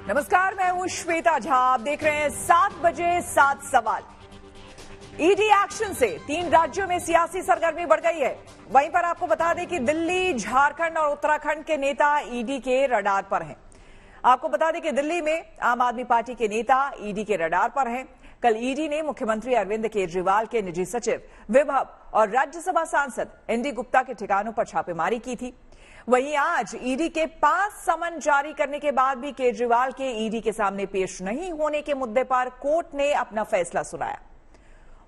नमस्कार, मैं हूं श्वेता झा। आप देख रहे हैं 7 बजे 7 सवाल। ईडी एक्शन से 3 राज्यों में सियासी सरगर्मी बढ़ गई है। वहीं पर आपको बता दें कि दिल्ली, झारखंड और उत्तराखंड के नेता ईडी के रडार पर हैं। आपको बता दें कि दिल्ली में आम आदमी पार्टी के नेता ईडी के रडार पर हैं। कल ईडी ने मुख्यमंत्री अरविंद केजरीवाल के निजी सचिव विभव और राज्यसभा सांसद एनडी गुप्ता के ठिकानों पर छापेमारी की थी। वहीं आज ईडी के 5 समन जारी करने के बाद भी केजरीवाल के ईडी के सामने पेश नहीं होने के मुद्दे पर कोर्ट ने अपना फैसला सुनाया।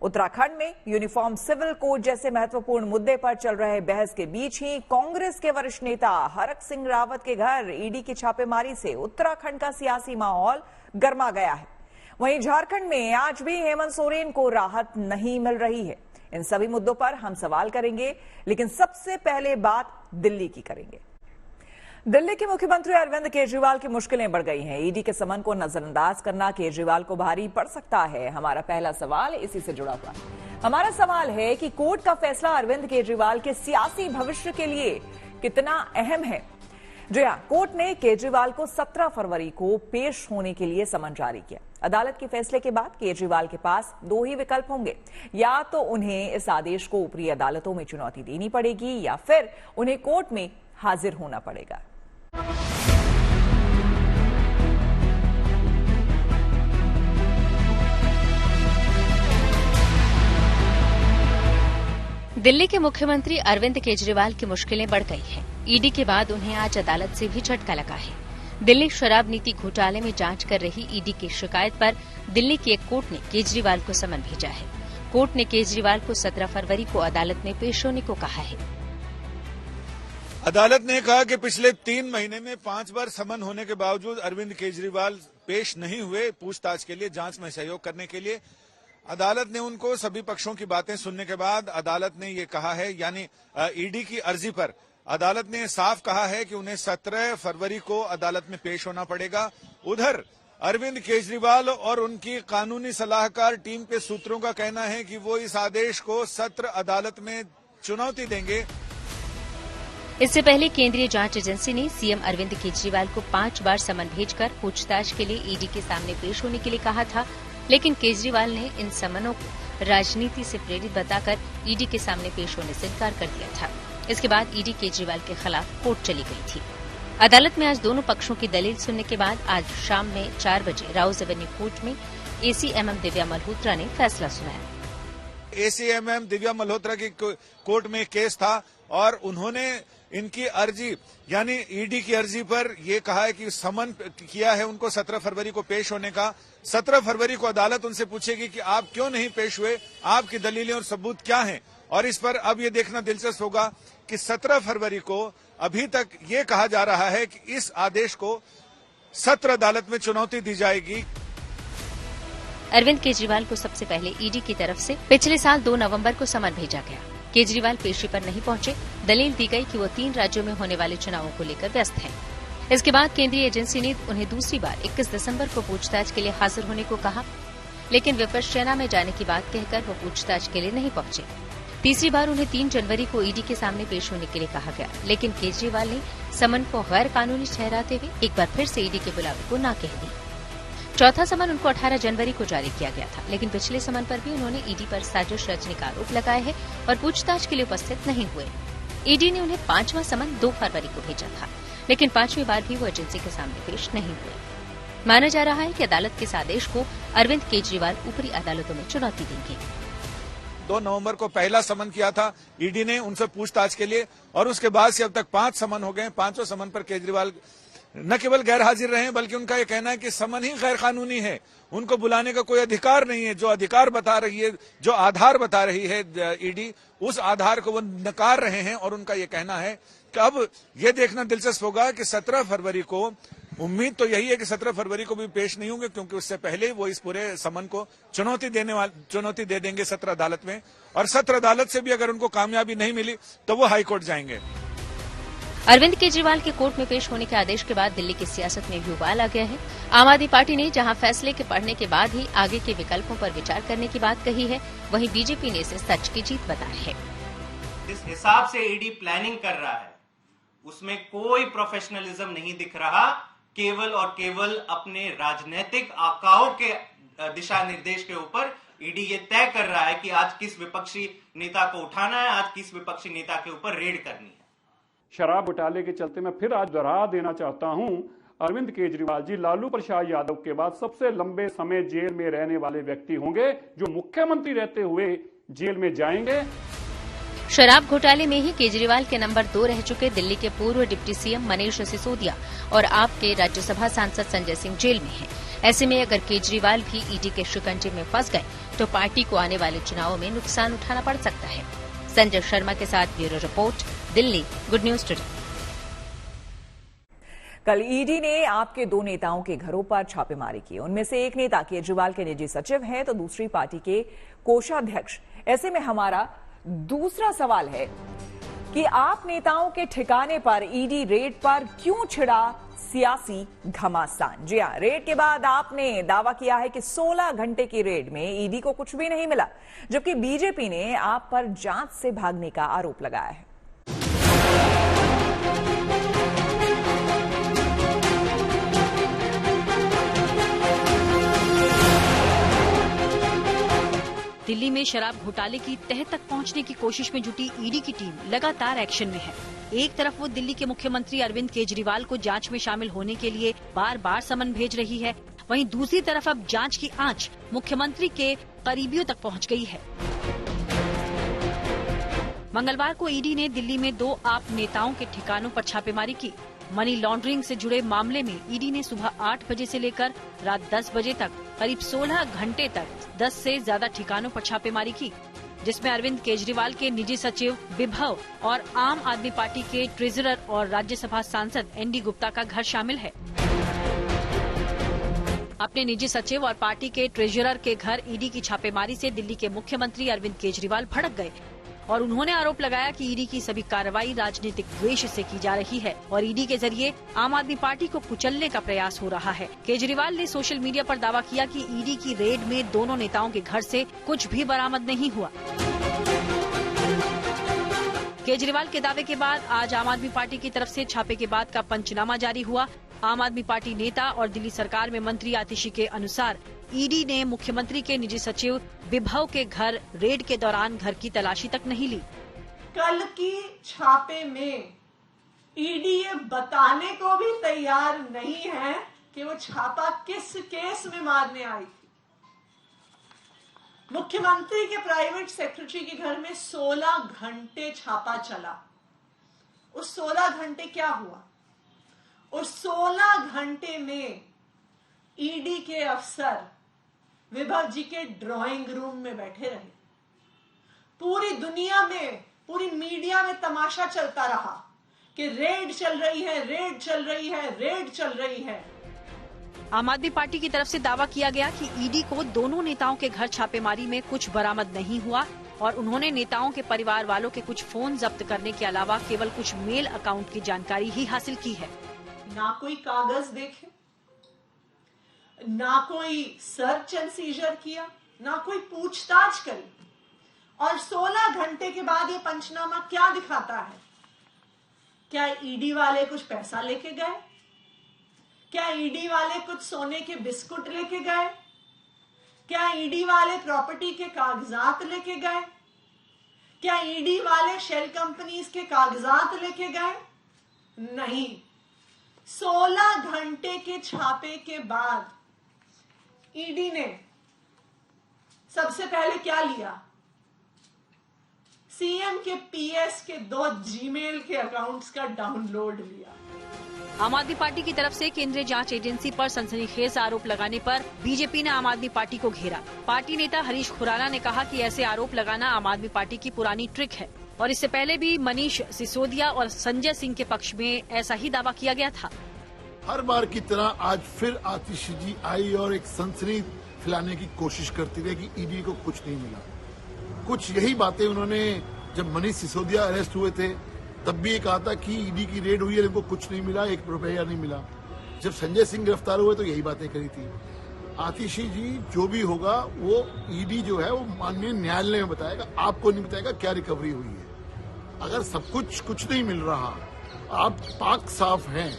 उत्तराखंड में यूनिफॉर्म सिविल कोड जैसे महत्वपूर्ण मुद्दे पर चल रहे बहस के बीच ही कांग्रेस के वरिष्ठ नेता हरक सिंह रावत के घर ईडी की छापेमारी से उत्तराखंड का सियासी माहौल गर्मा गया है। वहीं झारखंड में आज भी हेमंत सोरेन को राहत नहीं मिल रही है। इन सभी मुद्दों पर हम सवाल करेंगे, लेकिन सबसे पहले बात दिल्ली की करेंगे। दिल्ली के मुख्यमंत्री अरविंद केजरीवाल की मुश्किलें बढ़ गई हैं। ईडी के समन को नजरअंदाज करना केजरीवाल को भारी पड़ सकता है। हमारा पहला सवाल इसी से जुड़ा हुआ है। हमारा सवाल है कि कोर्ट का फैसला अरविंद केजरीवाल के सियासी भविष्य के लिए कितना अहम है। जी हां, कोर्ट ने केजरीवाल को 17 फरवरी को पेश होने के लिए समन जारी किया। अदालत के फैसले के बाद केजरीवाल के पास 2 ही विकल्प होंगे। या तो उन्हें इस आदेश को ऊपरी अदालतों में चुनौती देनी पड़ेगी या फिर उन्हें कोर्ट में हाजिर होना पड़ेगा। दिल्ली के मुख्यमंत्री अरविंद केजरीवाल की मुश्किलें बढ़ गई हैं। ईडी के बाद उन्हें आज अदालत से भी झटका लगा है। दिल्ली शराब नीति घोटाले में जांच कर रही ईडी की शिकायत पर दिल्ली की एक कोर्ट ने केजरीवाल को समन भेजा है। कोर्ट ने केजरीवाल को 17 फरवरी को अदालत में पेश होने को कहा है। अदालत ने कहा कि पिछले 3 महीने में 5 बार समन होने के बावजूद अरविंद केजरीवाल पेश नहीं हुए पूछताछ के लिए, जांच में सहयोग करने के लिए। अदालत ने उनको सभी पक्षों की बातें सुनने के बाद अदालत ने ये कहा है, यानी ईडी की अर्जी पर अदालत ने साफ कहा है कि उन्हें 17 फरवरी को अदालत में पेश होना पड़ेगा। उधर अरविंद केजरीवाल और उनकी कानूनी सलाहकार टीम के सूत्रों का कहना है कि वो इस आदेश को सत्र अदालत में चुनौती देंगे। इससे पहले केंद्रीय जांच एजेंसी ने सीएम अरविंद केजरीवाल को 5 बार समन भेजकर पूछताछ के लिए ईडी के सामने पेश होने के लिए कहा था, लेकिन केजरीवाल ने इन समनों को राजनीति से प्रेरित बताकर ईडी के सामने पेश होने से इनकार कर दिया था। इसके बाद ईडी केजरीवाल के खिलाफ कोर्ट चली गई थी। अदालत में आज दोनों पक्षों की दलील सुनने के बाद आज शाम में 4 बजे राउज एवेन्यू कोर्ट में एसीएमएम दिव्या मल्होत्रा ने फैसला सुनाया। एसीएमएम दिव्या मल्होत्रा की कोर्ट में केस था और उन्होंने इनकी अर्जी, यानी ईडी की अर्जी पर यह कहा है कि समन किया है उनको 17 फरवरी को पेश होने का। 17 फरवरी को अदालत उनसे पूछेगी कि आप क्यों नहीं पेश हुए, आपकी दलीलें और सबूत क्या हैं। और इस पर अब ये देखना दिलचस्प होगा कि 17 फरवरी को अभी तक ये कहा जा रहा है कि इस आदेश को सत्र अदालत में चुनौती दी जाएगी। अरविंद केजरीवाल को सबसे पहले ईडी की तरफ से पिछले साल 2 नवंबर को समन भेजा गया। केजरीवाल पेशी पर नहीं पहुंचे। दलील दी गई कि वो 3 राज्यों में होने वाले चुनावों को लेकर व्यस्त हैं। इसके बाद केंद्रीय एजेंसी ने उन्हें दूसरी बार 21 दिसंबर को पूछताछ के लिए हाजिर होने को कहा, लेकिन विपक्ष सेना में जाने की बात कहकर वो पूछताछ के लिए नहीं पहुंचे। तीसरी बार उन्हें 3 जनवरी को ईडी के सामने पेश होने के लिए कहा गया, लेकिन केजरीवाल ने समन को गैर कानूनी ठहराते हुए एक बार फिर से ईडी के बुलावे को न कह दी। चौथा समन उनको 18 जनवरी को जारी किया गया था, लेकिन पिछले समन पर भी उन्होंने ईडी पर साजिश रचने का आरोप लगाया है और पूछताछ के लिए उपस्थित नहीं हुए। ईडी ने उन्हें 5वां समन 2 फरवरी को भेजा था, लेकिन 5वीं बार भी वो एजेंसी के सामने पेश नहीं हुए। माना जा रहा है कि अदालत के इस आदेश को अरविंद केजरीवाल ऊपरी अदालतों में चुनौती देंगे। 2 नवंबर को पहला समन किया था ईडी ने उनसे पूछताछ के लिए और उसके बाद से अब तक 5 समन हो गए। 5वें समन पर केजरीवाल न केवल गैर हाजिर रहे, बल्कि उनका यह कहना है कि समन ही गैर कानूनी है, उनको बुलाने का कोई अधिकार नहीं है। जो अधिकार बता रही है, जो आधार बता रही है ईडी, उस आधार को वो नकार रहे हैं। और उनका यह कहना है कि अब यह देखना दिलचस्प होगा कि 17 फरवरी को, उम्मीद तो यही है कि 17 फरवरी को भी पेश नहीं होंगे, क्योंकि उससे पहले वो इस पूरे समन को चुनौती दे देंगे सत्र अदालत में। और सत्र अदालत से भी अगर उनको कामयाबी नहीं मिली तो वो हाईकोर्ट जाएंगे। अरविंद केजरीवाल के कोर्ट में पेश होने के आदेश के बाद दिल्ली की सियासत में भी उबाल आ गया है। आम आदमी पार्टी ने जहां फैसले के पढ़ने के बाद ही आगे के विकल्पों पर विचार करने की बात कही है, वहीं बीजेपी ने इसे सच की जीत बताया है। जिस हिसाब से ईडी प्लानिंग कर रहा है, उसमें कोई प्रोफेशनलिज्म नहीं दिख रहा। केवल और केवल अपने राजनीतिक आकाओं के दिशा निर्देश के ऊपर ईडी ये तय कर रहा है कि आज किस विपक्षी नेता को उठाना है, आज किस विपक्षी नेता के ऊपर रेड करनी है। शराब घोटाले के चलते मैं फिर आज दोहरा देना चाहता हूं, अरविंद केजरीवाल जी लालू प्रसाद यादव के बाद सबसे लंबे समय जेल में रहने वाले व्यक्ति होंगे जो मुख्यमंत्री रहते हुए जेल में जाएंगे। शराब घोटाले में ही केजरीवाल के नंबर 2 रह चुके दिल्ली के पूर्व डिप्टी सीएम मनीष सिसोदिया और आप के राज्यसभा सांसद संजय सिंह जेल में हैं। ऐसे में अगर केजरीवाल भी ईडी के शिकंजे में फंस गए तो पार्टी को आने वाले चुनावों में नुकसान उठाना पड़ सकता है। संजय शर्मा के साथ bureau report, Delhi, good news today. कल ईडी ने आपके 2 नेताओं के घरों पर छापेमारी की। उनमें से एक नेता केजरीवाल के निजी सचिव हैं तो दूसरी पार्टी के कोषाध्यक्ष। ऐसे में हमारा दूसरा सवाल है कि आप नेताओं के ठिकाने पर ईडी रेड पर क्यों छिड़ा सियासी घमासान। जी हां, रेड के बाद आपने दावा किया है कि 16 घंटे की रेड में ईडी को कुछ भी नहीं मिला, जबकि बीजेपी ने आप पर जांच से भागने का आरोप लगाया है। दिल्ली में शराब घोटाले की तह तक पहुंचने की कोशिश में जुटी ईडी की टीम लगातार एक्शन में है। एक तरफ वो दिल्ली के मुख्यमंत्री अरविंद केजरीवाल को जांच में शामिल होने के लिए बार बार समन भेज रही है, वहीं दूसरी तरफ अब जांच की आंच मुख्यमंत्री के करीबियों तक पहुंच गई है। मंगलवार को ईडी ने दिल्ली में 2 आप नेताओं के ठिकानों पर छापेमारी की। मनी लॉन्ड्रिंग से जुड़े मामले में ईडी ने सुबह 8 बजे से लेकर रात 10 बजे तक करीब 16 घंटे तक 10 से ज्यादा ठिकानों पर छापेमारी की, जिसमें अरविंद केजरीवाल के निजी सचिव विभव और आम आदमी पार्टी के ट्रेजरर और राज्यसभा सांसद एनडी गुप्ता का घर शामिल है। अपने निजी सचिव और पार्टी के ट्रेजरर के घर ईडी की छापेमारी से दिल्ली के मुख्यमंत्री अरविंद केजरीवाल भड़क गए और उन्होंने आरोप लगाया कि ईडी की सभी कार्रवाई राजनीतिक द्वेष से की जा रही है और ईडी के जरिए आम आदमी पार्टी को कुचलने का प्रयास हो रहा है। केजरीवाल ने सोशल मीडिया पर दावा किया कि ईडी की रेड में दोनों नेताओं के घर से कुछ भी बरामद नहीं हुआ। केजरीवाल के दावे के बाद आज आम आदमी पार्टी की तरफ से छापे के बाद का पंचनामा जारी हुआ। आम आदमी पार्टी नेता और दिल्ली सरकार में मंत्री आतिशी के अनुसार ईडी ने मुख्यमंत्री के निजी सचिव विभव के घर रेड के दौरान घर की तलाशी तक नहीं ली। कल की छापे में ईडी ये बताने को भी तैयार नहीं है कि वो छापा किस केस में मारने आई थी। मुख्यमंत्री के प्राइवेट सेक्रेटरी के घर में 16 घंटे छापा चला। उस 16 घंटे क्या हुआ? उस 16 घंटे में ईडी के अफसर विभव जी के ड्राइंग रूम में बैठे रहे। पूरी दुनिया में, पूरी मीडिया में तमाशा चलता रहा कि रेड चल रही है, रेड चल रही है, रेड चल रही है। आम आदमी पार्टी की तरफ से दावा किया गया कि ईडी को दोनों नेताओं के घर छापेमारी में कुछ बरामद नहीं हुआ और उन्होंने नेताओं के परिवार वालों के कुछ फोन जब्त करने के अलावा केवल कुछ मेल अकाउंट की जानकारी ही हासिल की है। ना कोई कागज देखे, ना कोई सर्च एंड सीजर किया, ना कोई पूछताछ करी। और 16 घंटे के बाद ये पंचनामा क्या दिखाता है? क्या ईडी वाले कुछ पैसा लेके गए? क्या ईडी वाले कुछ सोने के बिस्कुट लेके गए? क्या ईडी वाले प्रॉपर्टी के कागजात लेके गए? क्या ईडी वाले शेल कंपनीज के कागजात लेके गए? नहीं। 16 घंटे के छापे के बाद ईडी ने सबसे पहले क्या लिया? सीएम के पीएस के 2 जीमेल के अकाउंट्स का डाउनलोड लिया। आम आदमी पार्टी की तरफ से केंद्रीय जांच एजेंसी पर सनसनीखेज आरोप लगाने पर बीजेपी ने आम आदमी पार्टी को घेरा। पार्टी नेता हरीश खुराना ने कहा कि ऐसे आरोप लगाना आम आदमी पार्टी की पुरानी ट्रिक है और इससे पहले भी मनीष सिसोदिया और संजय सिंह के पक्ष में ऐसा ही दावा किया गया था। हर बार की तरह आज फिर आतिशी जी आई और एक सनसनी फैलाने की कोशिश करती रही कि ईडी को कुछ नहीं मिला। कुछ यही बातें उन्होंने जब मनीष सिसोदिया अरेस्ट हुए थे तब भी ये कहा था कि ईडी की रेड हुई है, इनको कुछ नहीं मिला, 1 रुपया नहीं मिला। जब संजय सिंह गिरफ्तार हुए तो यही बातें करी थी। आतिशी जी जो भी होगा वो ईडी जो है वो माननीय न्यायालय में बताएगा, आपको नहीं बताएगा क्या रिकवरी हुई है। अगर सब कुछ नहीं मिल रहा, आप पाक साफ हैं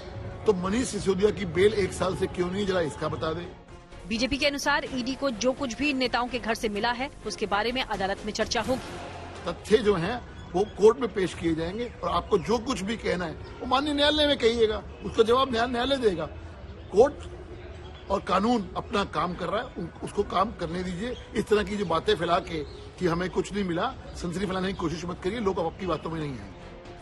तो मनीष सिसोदिया की बेल 1 साल से क्यों नहीं, जरा इसका बता दें। बीजेपी के अनुसार ईडी को जो कुछ भी इन नेताओं के घर से मिला है उसके बारे में अदालत में चर्चा होगी। तथ्य जो हैं वो कोर्ट में पेश किए जाएंगे और आपको जो कुछ भी कहना है वो माननीय न्यायालय में कहिएगा, उसका जवाब न्यायालय देगा। कोर्ट और कानून अपना काम कर रहा है, उसको काम करने दीजिए। इस तरह की जो बातें फैला के कि हमें कुछ नहीं मिला, सनसनी फैलाने की कोशिश मत करिए, लोग अब आपकी बातों में नहीं आएंगे।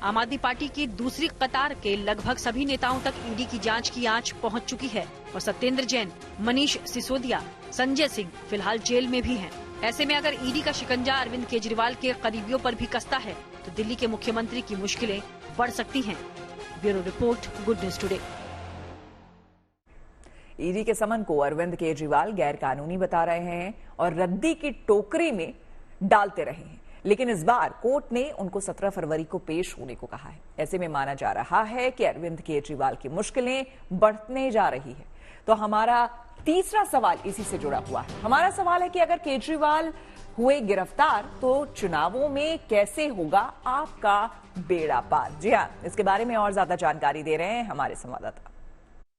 आम आदमी पार्टी की दूसरी कतार के लगभग सभी नेताओं तक ईडी की जांच की आंच पहुंच चुकी है और सत्येंद्र जैन, मनीष सिसोदिया, संजय सिंह फिलहाल जेल में भी हैं। ऐसे में अगर ईडी का शिकंजा अरविंद केजरीवाल के करीबियों पर भी कसता है तो दिल्ली के मुख्यमंत्री की मुश्किलें बढ़ सकती हैं। Bureau report, good news today. ED के समन को अरविंद केजरीवाल गैर कानूनी बता रहे हैं और रद्दी की टोकरी में डालते रहे हैं, लेकिन इस बार कोर्ट ने उनको 17 फरवरी को पेश होने को कहा है। ऐसे में माना जा रहा है कि अरविंद केजरीवाल की मुश्किलें बढ़ने जा रही है। तो हमारा तीसरा सवाल इसी से जुड़ा हुआ है। हमारा सवाल है कि अगर केजरीवाल हुए गिरफ्तार तो चुनावों में कैसे होगा आपका बेड़ा पार। जी हाँ, इसके बारे में और ज्यादा जानकारी दे रहे हैं हमारे संवाददाता।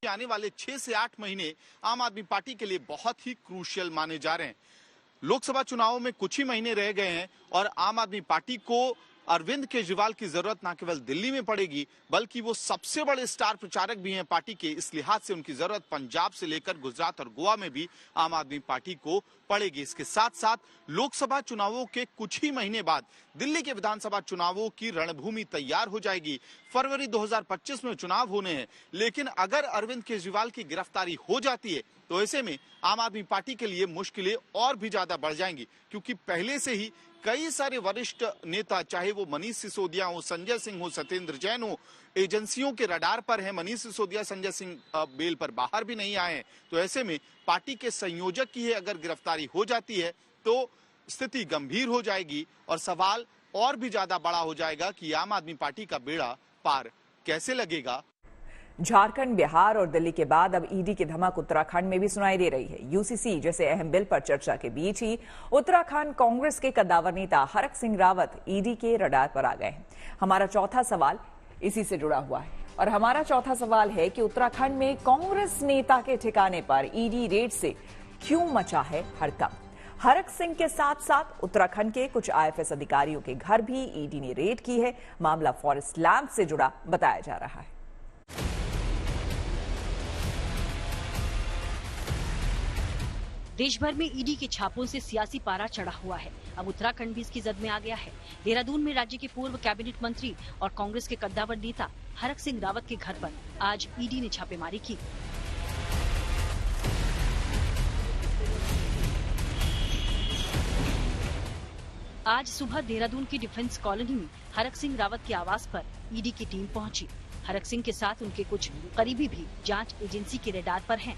आने वाले 6 से 8 महीने आम आदमी पार्टी के लिए बहुत ही क्रूशियल माने जा रहे हैं। लोकसभा चुनावों में कुछ ही महीने रह गए हैं और आम आदमी पार्टी को अरविंद केजरीवाल की जरूरत न केवल दिल्ली में पड़ेगी बल्कि वो सबसे बड़े स्टार प्रचारक भी हैं पार्टी के, इस लिहाज से उनकी जरूरत पंजाब से लेकर गुजरात और गोवा में भी आम आदमी पार्टी को पड़ेगी। इसके साथ साथ लोकसभा चुनावों के कुछ ही महीने बाद दिल्ली के विधानसभा चुनावों की रणभूमि तैयार हो जाएगी। फरवरी 2025 में चुनाव होने हैं, लेकिन अगर अरविंद केजरीवाल की गिरफ्तारी हो जाती है तो ऐसे में आम आदमी पार्टी के लिए मुश्किलें और भी ज्यादा बढ़ जाएंगी, क्योंकि पहले से ही कई सारे वरिष्ठ नेता, चाहे वो मनीष सिसोदिया हो, संजय सिंह हो, सत्येंद्र जैन हो, एजेंसियों के रडार पर है। मनीष सिसोदिया, संजय सिंह बेल पर बाहर भी नहीं आए हैं। तो ऐसे में पार्टी के संयोजक की अगर गिरफ्तारी हो जाती है तो स्थिति गंभीर हो जाएगी और सवाल और भी ज्यादा बड़ा हो जाएगा कि आम आदमी पार्टी का बेड़ा पार कैसे लगेगा। झारखंड, बिहार और दिल्ली के बाद अब ईडी की धमक उत्तराखंड में भी सुनाई दे रही है। यूसीसी जैसे अहम बिल पर चर्चा के बीच ही उत्तराखंड कांग्रेस के कद्दावर नेता हरक सिंह रावत ईडी के रडार पर आ गए हैं। हमारा चौथा सवाल इसी से जुड़ा हुआ है और हमारा चौथा सवाल है कि उत्तराखंड में कांग्रेस नेता के ठिकाने पर ईडी रेड से क्यों मचा है हड़कंप। हरक सिंह के साथ साथ उत्तराखंड के कुछ आईएफएस अधिकारियों के घर भी ईडी ने रेड की है। मामला फॉरेस्ट लैंड से जुड़ा बताया जा रहा है। देश भर में ईडी के छापों से सियासी पारा चढ़ा हुआ है। अब उत्तराखंड भी इसकी जद में आ गया है। देहरादून में राज्य के पूर्व कैबिनेट मंत्री और कांग्रेस के कद्दावर नेता हरक सिंह रावत के घर पर आज ईडी ने छापेमारी की। आज सुबह देहरादून की डिफेंस कॉलोनी में हरक सिंह रावत के आवास पर ईडी की टीम पहुंची। हरक सिंह के साथ उनके कुछ करीबी भी जांच एजेंसी के रडार पर हैं।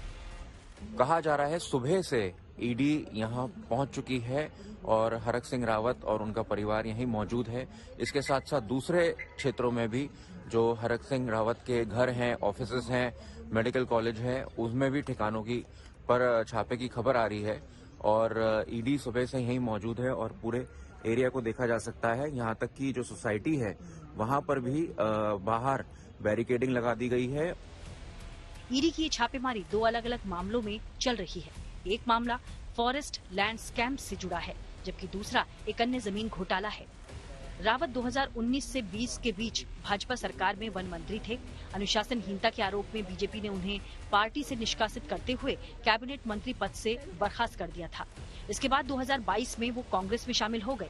कहा जा रहा है सुबह से ईडी यहां पहुंच चुकी है और हरक सिंह रावत और उनका परिवार यहीं मौजूद है। इसके साथ साथ दूसरे क्षेत्रों में भी जो हरक सिंह रावत के घर हैं, ऑफिसेस हैं, मेडिकल कॉलेज है, उसमें भी ठिकानों की पर छापे की खबर आ रही है और ईडी सुबह से यहीं मौजूद है और पूरे एरिया को देखा जा सकता है। यहाँ तक कि जो सोसाइटी है वहां पर भी बाहर बैरिकेडिंग लगा दी गई है। ईडी की ये छापेमारी 2 अलग अलग मामलों में चल रही है। एक मामला फॉरेस्ट लैंड स्कैम से जुड़ा है, जबकि दूसरा एक अन्य जमीन घोटाला है। रावत 2019 से 20 के बीच भाजपा सरकार में वन मंत्री थे। अनुशासनहीनता के आरोप में बीजेपी ने उन्हें पार्टी से निष्कासित करते हुए कैबिनेट मंत्री पद से बर्खास्त कर दिया था। इसके बाद 2022 में वो कांग्रेस में शामिल हो गए।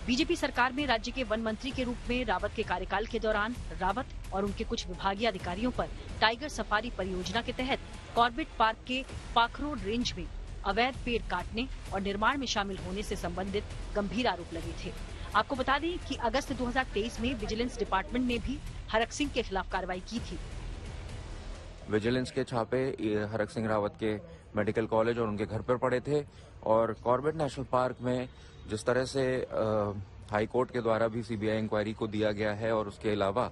बीजेपी सरकार में राज्य के वन मंत्री के रूप में रावत के कार्यकाल के दौरान रावत और उनके कुछ विभागीय अधिकारियों पर टाइगर सफारी परियोजना के तहत कॉर्बेट पार्क के पाखरो रेंज में अवैध पेड़ काटने और निर्माण में शामिल होने से संबंधित गंभीर आरोप लगे थे। आपको बता दें कि अगस्त 2023 में विजिलेंस डिपार्टमेंट ने भी हरक सिंह के खिलाफ कार्रवाई की थी। विजिलेंस के छापे हरक सिंह रावत के मेडिकल कॉलेज और उनके घर पर पड़े थे और कॉर्बेट नेशनल पार्क में जिस तरह से हाई कोर्ट के द्वारा भी सीबीआई इंक्वायरी को दिया गया है और उसके अलावा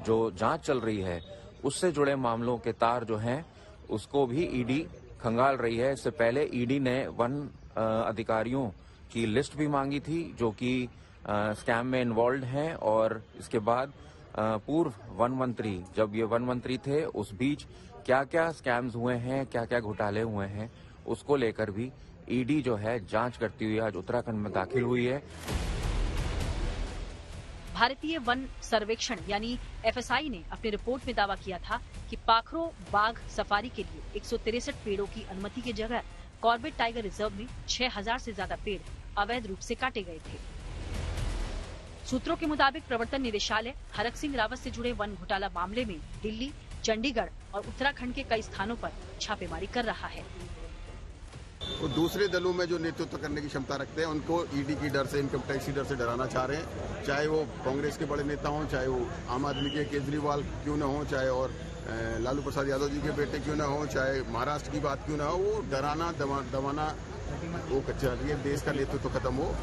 जो जांच चल रही है उससे जुड़े मामलों के तार जो हैं उसको भी ईडी खंगाल रही है। इससे पहले ईडी ने वन अधिकारियों की लिस्ट भी मांगी थी जो कि स्कैम में इन्वॉल्व हैं और इसके बाद पूर्व वन मंत्री, जब ये वन मंत्री थे उस बीच क्या क्या स्कैम्स हुए हैं, क्या क्या घोटाले हुए हैं, उसको लेकर भी ईडी जो है जांच करती हुई आज उत्तराखंड में दाखिल हुई है। भारतीय वन सर्वेक्षण यानी FSI ने अपनी रिपोर्ट में दावा किया था कि पाखरो बाघ सफारी के लिए 163 पेड़ों की अनुमति की जगह कॉर्बेट टाइगर रिजर्व में 6000 से ज्यादा पेड़ अवैध रूप से काटे गए थे। सूत्रों के मुताबिक प्रवर्तन निदेशालय हरक सिंह रावत से जुड़े वन घोटाला मामले में दिल्ली, चंडीगढ़ और उत्तराखंड के कई स्थानों पर छापेमारी कर रहा है। वो दूसरे दलों में जो नेतृत्व करने की क्षमता रखते हैं उनको ईडी की डर से, इनकम टैक्स की डर से डराना चाह रहे हैं। चाहे वो कांग्रेस के बड़े नेता हों, चाहे वो आम आदमी के केजरीवाल क्यों न हो, चाहे और लालू प्रसाद यादव जी के बेटे क्यों न हो, चाहे महाराष्ट्र की बात क्यों न हो, वो डराना दबाना वो कच्चा देश का नेतृत्व खत्म हो।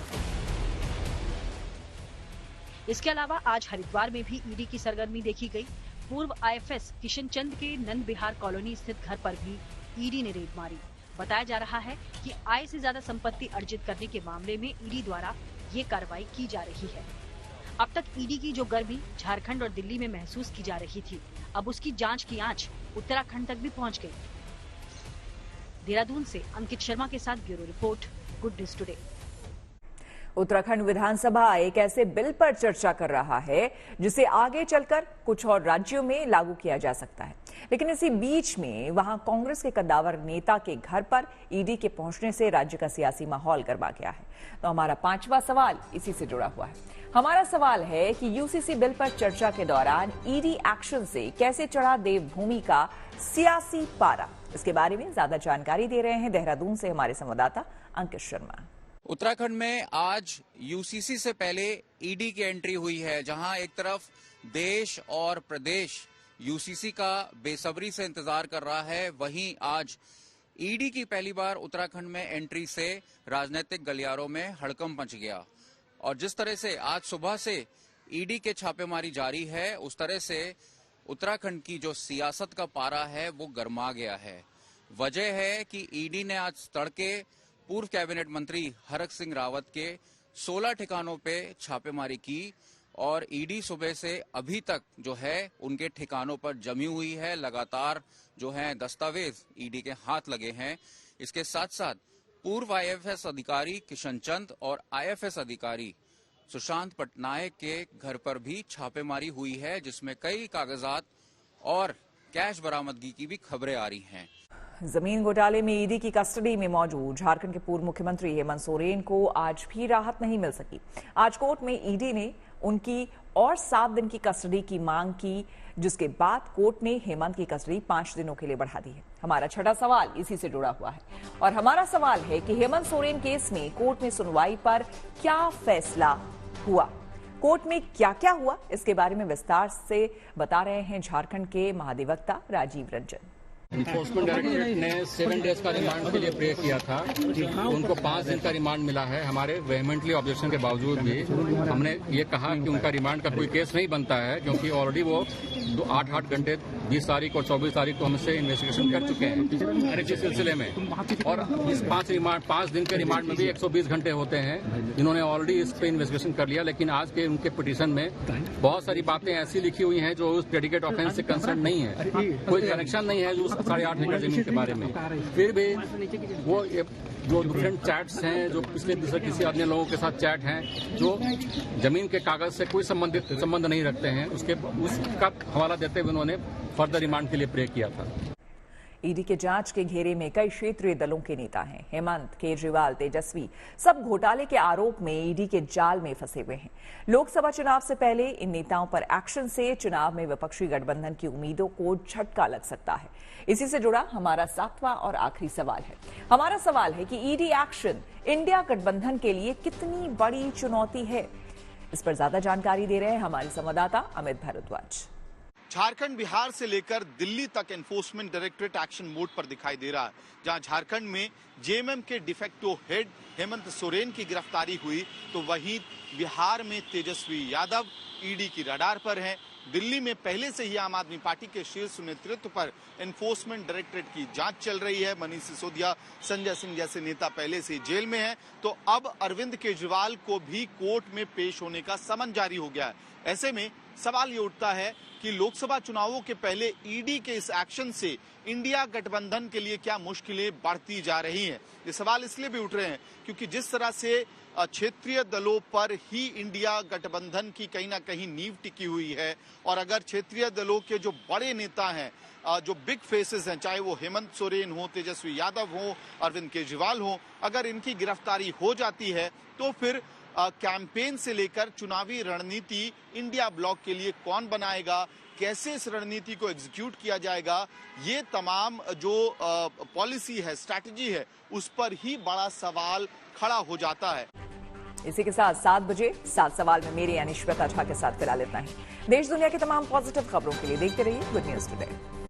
इसके अलावा आज हरिद्वार में भी ईडी की सरगर्मी देखी गई। पूर्व IFS किशन चंद के नंद बिहार कॉलोनी स्थित घर पर भी ईडी ने रेड मारी। बताया जा रहा है कि आय से ज्यादा संपत्ति अर्जित करने के मामले में ईडी द्वारा ये कार्रवाई की जा रही है। अब तक ईडी की जो गर्मी झारखंड और दिल्ली में महसूस की जा रही थी, अब उसकी जांच की आंच उत्तराखंड तक भी पहुंच गई। देहरादून से अंकित शर्मा के साथ bureau report, good news today. Uttarakhand विधानसभा एक ऐसे बिल पर चर्चा कर रहा है जिसे आगे चलकर कुछ और राज्यों में लागू किया जा सकता है, लेकिन इसी बीच में वहां कांग्रेस के कद्दावर नेता के घर पर ईडी के पहुंचने से राज्य का सियासी माहौल गरमा गया है। तो हमारा पांचवा सवाल इसी से जुड़ा हुआ है। हमारा सवाल है कि यूसीसी बिल पर चर्चा के दौरान ईडी एक्शन से कैसे चढ़ा देवभूमि का सियासी पारा। इसके बारे में ज्यादा जानकारी दे रहे हैं देहरादून से हमारे संवाददाता अंकित शर्मा। उत्तराखंड में आज यूसीसी से पहले ईडी की एंट्री हुई है, जहां एक तरफ देश और प्रदेश यूसीसी का बेसब्री से इंतजार कर रहा है, वहीं आज ईडी की पहली बार उत्तराखंड में एंट्री से राजनीतिक गलियारों में हड़कंप मच गया। और जिस तरह से आज सुबह से ईडी के छापेमारी जारी है, उस तरह से उत्तराखंड की जो सियासत का पारा है वो गरमा गया है। वजह है कि ईडी ने आज तड़के पूर्व कैबिनेट मंत्री हरक सिंह रावत के 16 ठिकानों पे छापेमारी की और ईडी सुबह से अभी तक जो है उनके ठिकानों पर जमी हुई है। लगातार जो है दस्तावेज ईडी के हाथ लगे हैं। इसके साथ साथ पूर्व IFS अधिकारी किशन चंद और IFS अधिकारी सुशांत पटनायक के घर पर भी छापेमारी हुई है, जिसमें कई कागजात और कैश बरामदगी की भी खबरें आ रही हैं। जमीन घोटाले में ईडी की कस्टडी में मौजूद झारखंड के पूर्व मुख्यमंत्री हेमंत सोरेन को आज भी राहत नहीं मिल सकी। आज कोर्ट में ईडी ने उनकी और 7 दिन की कस्टडी की मांग की, जिसके बाद कोर्ट ने हेमंत की कस्टडी 5 दिनों के लिए बढ़ा दी है। हमारा छठा सवाल इसी से जुड़ा हुआ है और हमारा सवाल है कि हेमंत सोरेन केस में कोर्ट में सुनवाई पर क्या फैसला हुआ, कोर्ट में क्या क्या हुआ, इसके बारे में विस्तार से बता रहे हैं झारखंड के महाधिवक्ता राजीव रंजन। एनफोर्समेंट डायरेक्टरेट ने 7 डेज का रिमांड के लिए प्रे किया था। उनको 5 दिन का रिमांड मिला है। हमारे वेहमेंटली ऑब्जेक्शन के बावजूद भी हमने ये कहा कि उनका रिमांड का कोई केस नहीं बनता है, क्योंकि ऑलरेडी वो 8 घंटे 20 तारीख और 24 तारीख को हमसे इन्वेस्टिगेशन कर चुके हैं इस सिलसिले में। और इस 5 दिन के रिमांड में भी 120 घंटे होते हैं। इन्होंने ऑलरेडी इस पे इन्वेस्टिगेशन कर लिया, लेकिन आज के उनके पिटीशन में बहुत सारी बातें ऐसी लिखी हुई हैं जो उस प्रेडिकेट ऑफेंस से कंसर्न नहीं है, कोई कनेक्शन नहीं है उस 8.5 एकड़ जमीन के बारे में। फिर भी वो जो डिफरेंट चैट्स हैं, जो पिछले किसी अन्य लोगों के साथ चैट हैं, जो जमीन के कागज से कोई संबंध नहीं रखते हैं, उसका हवाला देते हुए उन्होंने फर्दर रिमांड के लिए प्रे किया था। ईडी के जांच के घेरे में कई क्षेत्रीय दलों के नेता हैं। हेमंत, केजरीवाल, तेजस्वी सब घोटाले के आरोप में ईडी के जाल में फंसे हुए हैं। लोकसभा चुनाव से पहले इन नेताओं पर एक्शन से चुनाव में विपक्षी गठबंधन की उम्मीदों को झटका लग सकता है। इसी से जुड़ा हमारा 7वां और आखिरी सवाल है। हमारा सवाल है कि ईडी एक्शन इंडिया गठबंधन के लिए कितनी बड़ी चुनौती है। इस पर ज्यादा जानकारी दे रहे हैं हमारे संवाददाता अमित भारद्वाज। झारखंड, बिहार से लेकर दिल्ली तक एनफोर्समेंट डायरेक्टरेट एक्शन मोड पर दिखाई दे रहा है। जहां झारखंड में जेएमएम के डिफेक्टो हेड हेमंत सोरेन की गिरफ्तारी हुई, तो वहीं बिहार में तेजस्वी यादव ईडी की रडार पर हैं। दिल्ली में पहले से ही आम आदमी पार्टी के शीर्ष नेतृत्व पर एनफोर्समेंट डायरेक्टरेट की जांच चल रही है। मनीष सिसोदिया, संजय सिंह जैसे नेता पहले से जेल में हैं, तो अब अरविंद केजरीवाल को भी कोर्ट में पेश होने का समन जारी हो गया है। ऐसे में सवाल ये उठता है कि लोकसभा चुनावों के पहले ईडी के इस एक्शन से इंडिया गठबंधन के लिए क्या मुश्किलें बढ़ती जा रही हैं। ये सवाल इसलिए भी उठ रहे हैं क्योंकि जिस तरह से क्षेत्रीय दलों पर ही इंडिया गठबंधन की कहीं ना कहीं नींव टिकी हुई है, और अगर क्षेत्रीय दलों के जो बड़े नेता हैं, जो बिग फेसेस हैं, चाहे वो हेमंत सोरेन हो, तेजस्वी यादव हो, अरविंद केजरीवाल हो, अगर इनकी गिरफ्तारी हो जाती है तो फिर कैंपेन से लेकर चुनावी रणनीति इंडिया ब्लॉक के लिए कौन बनाएगा, कैसे इस रणनीति को एग्जीक्यूट किया जाएगा, ये तमाम जो पॉलिसी है, स्ट्रैटेजी है, उस पर ही बड़ा सवाल खड़ा हो जाता है। इसी के साथ 7 बजे 7 सवाल में मेरी यानी श्वेता झा के साथ फिलहाल इतना ही। देश दुनिया की तमाम पॉजिटिव खबरों के लिए देखते रहिए गुड न्यूज टुडे।